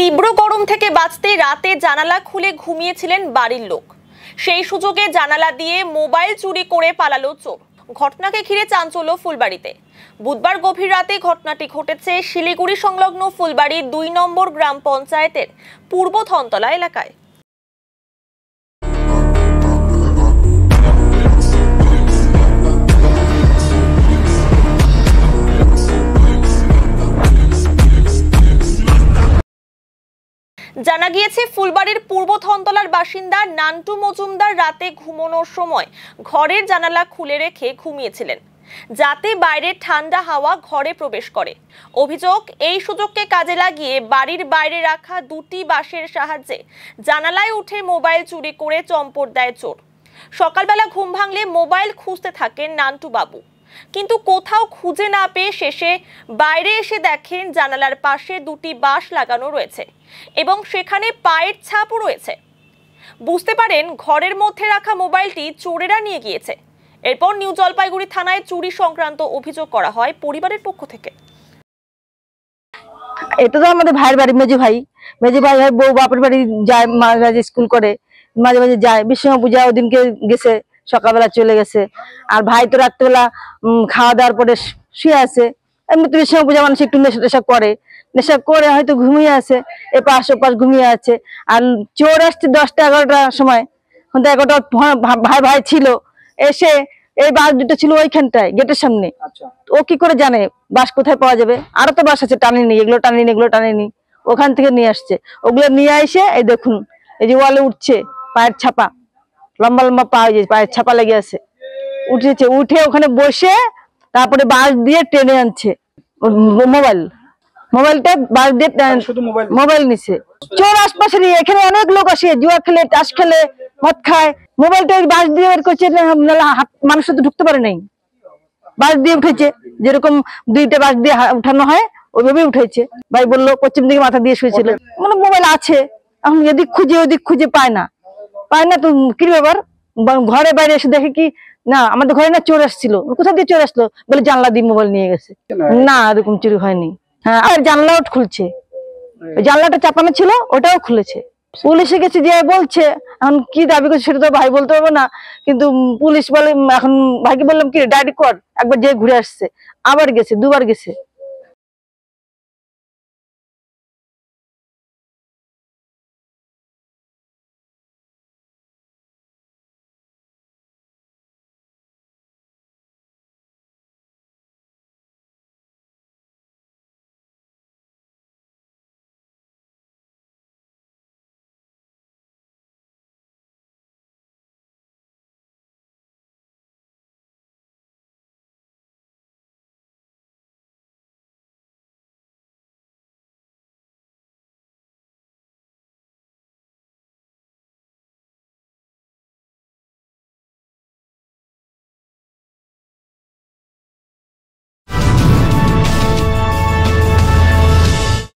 তীব্র গরম থেকে বাঁচতে রাতে জানালা খুলে ঘুমিয়েছিলেন বাড়ির লোক। সেই সুযোগে জানালা দিয়ে মোবাইল চুরি করে পালালো চোর। ঘটনাকে ঘিরে চাঞ্চল্য ফুলবাড়িতে। বুধবার গভীর রাতে ঘটনাটি ঘটেছে শিলিগুড়ি সংলগ্ন ফুলবাড়ি ২ নম্বর গ্রাম পঞ্চায়েতের পূর্ব থনতলা এলাকায়। জানা গিয়েছে ফুলবাড়ির পূর্ব থনতলার বাসিন্দা নান্টু মজুমদার রাতে ঘুমানোর সময় ঘরের জানালা খুলে রেখে ঘুমিয়েছিলেন, যাতে বাইরের ঠান্ডা হাওয়া ঘরে প্রবেশ করে। অভিযোগ, এই সুযোগকে কাজে লাগিয়ে বাড়ির বাইরে রাখা ২টি বাঁশের সাহায্যে জানালায় উঠে মোবাইল চুরি করে চম্পট দেয় চোর। সকালবেলা ঘুম ভাঙলে মোবাইল খুঁজতে থাকেন নান্টু বাবু, কিন্তু কোথাও খুঁজে না পেয়ে শেষে বাইরে এসে দেখেন জানালার পাশে ২টি বাঁশ লাগানো রয়েছে এবং সেখানে পায়ের ছাপও রয়েছে। বুঝতে পারেন ঘরের মধ্যে রাখা মোবাইলটি চোরেরা নিয়ে গিয়েছে। এরপর নিউ জলপাইগুড়ি থানায় চুরি সংক্রান্ত অভিযোগ করা হয় পরিবারের পক্ষ থেকে। এটা তো আমাদের ভাইয়ের বাড়ি, মেজো ভাই বউ বাপের বাড়ি যায়, মাঝে স্কুল করে, মাঝে মাঝে যায়। বিশ্বকর্মা পূজা ওদিনকে গেছে, সকালবেলা চলে গেছে। আর ভাই তো রাত্রেবেলা খাওয়া দাওয়ার পরে শুয়ে আছে। এমনি তো বিশ্বকর্মা পূজা মানুষ একটু নেশা করে হয়তো ঘুমিয়ে আছে, এপাশ ওপাশ ঘুমিয়ে আছে। আর চোর আসছে 10টা 11টার সময়, 11টা ভাই ছিল, এসে এই বাস দুটো ছিল ওইখানটায় গেটের সামনে। ও কি করে জানে বাস কোথায় পাওয়া যাবে? আরো তো বাস আছে, টানিনি, এগুলো টানিনি, ওখান থেকে নিয়ে আসছে। ওগুলো নিয়ে এসে এই দেখুন, এই যে ওয়ালে উঠছে, পায়ের ছাপা, লম্বা লম্বা পা, পায়ের ছাপা লেগে আছে। উঠেছে, উঠে ওখানে বসে তারপরে বাস দিয়ে টেনে আনছে মোবাইলটা বাস দিয়ে মোবাইল নিছে। চোর আশপাশে, এখানে অনেক লোক আসে, জুয়া খেলে, তাস খেলে, মদ খায়। মোবাইলটা বাস দিয়ে বের করছে, মানুষ তো ঢুকতে পারে নাই, বাস দিয়ে উঠেছে। যেরকম 2টা বাস দিয়ে উঠানো হয় ওইভাবে উঠেছে। ভাই বললো পশ্চিম দিকে মাথা দিয়ে শুয়েছিল, মানে মোবাইল আছে। এখন এদিক খুঁজে ওদিক খুঁজে পায় না তো কি ব্যাপার? ঘরে বাইরে এসে দেখে কি না, আমাদের ঘরে না চোর আসছিল। কোথা দিয়ে চোর আসলো? বলে জানলা দিয়ে মোবাইল নিয়ে গেছে। না, এরকম চুরি হয়নি। হ্যাঁ, আর জানলাও খুলছে, জানলাটা চাপানো ছিল ওটাও খুলেছে। পুলিশে গেছে, যে বলছে এখন কি দাবি করছে সেটা তো ভাই বলতে পারবো না, কিন্তু পুলিশ বলে, এখন ভাইকে বললাম কি ডায়েরি কর, একবার যে ঘুরে আসছে, আবার গেছে, 2বার গেছে।